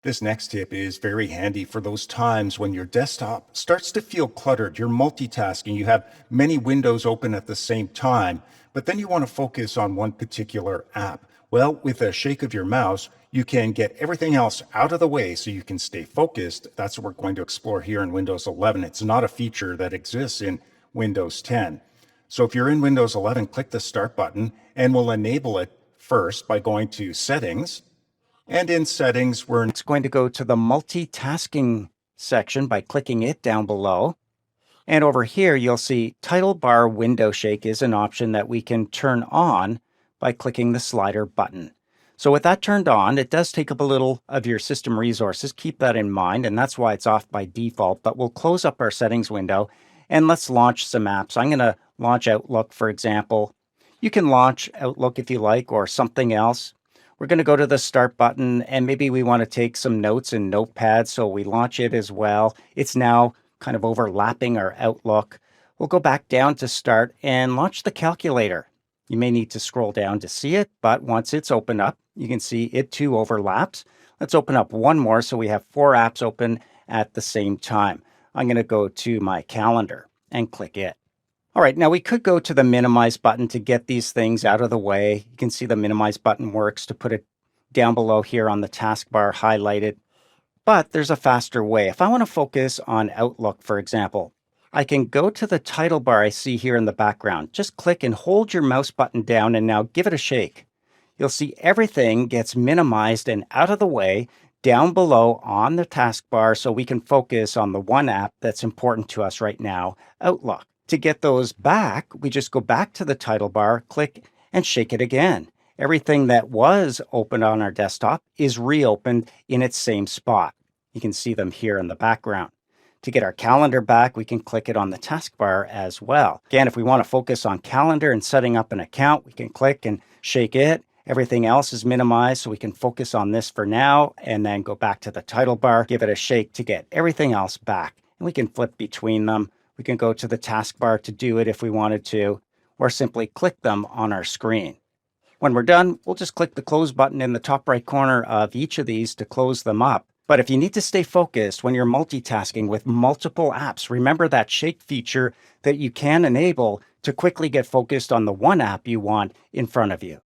This next tip is very handy for those times when your desktop starts to feel cluttered. You're multitasking, you have many windows open at the same time, but then you want to focus on one particular app. Well, with a shake of your mouse, you can get everything else out of the way so you can stay focused. That's what we're going to explore here in Windows 11. It's not a feature that exists in Windows 10. So if you're in Windows 11, click the Start button, and we'll enable it first by going to Settings. And in Settings, we're going to go to the multitasking section by clicking it down below. And over here, you'll see Title Bar Window Shake is an option that we can turn on by clicking the slider button. So with that turned on, it does take up a little of your system resources. Keep that in mind, and that's why it's off by default. But we'll close up our settings window, and let's launch some apps. I'm going to launch Outlook, for example. You can launch Outlook if you like, or something else. We're going to go to the Start button, and maybe we want to take some notes in Notepad, so we launch it as well. It's now kind of overlapping our Outlook. We'll go back down to Start and launch the calculator. You may need to scroll down to see it, but once it's opened up, you can see it too overlaps. Let's open up one more so we have 4 apps open at the same time. I'm going to go to my calendar and click it. All right, now we could go to the minimize button to get these things out of the way. You can see the minimize button works to put it down below here on the taskbar highlighted. But there's a faster way. If I want to focus on Outlook, for example, I can go to the title bar I see here in the background. Just click and hold your mouse button down and now give it a shake. You'll see everything gets minimized and out of the way down below on the taskbar so we can focus on the one app that's important to us right now, Outlook. To get those back, we just go back to the title bar, click, and shake it again. Everything that was open on our desktop is reopened in its same spot. You can see them here in the background. To get our calendar back, we can click it on the taskbar as well. Again, if we want to focus on calendar and setting up an account, we can click and shake it. Everything else is minimized, so we can focus on this for now, and then go back to the title bar, give it a shake to get everything else back. And we can flip between them. We can go to the taskbar to do it if we wanted to, or simply click them on our screen. When we're done, we'll just click the close button in the top right corner of each of these to close them up. But if you need to stay focused when you're multitasking with multiple apps, remember that shake feature that you can enable to quickly get focused on the one app you want in front of you.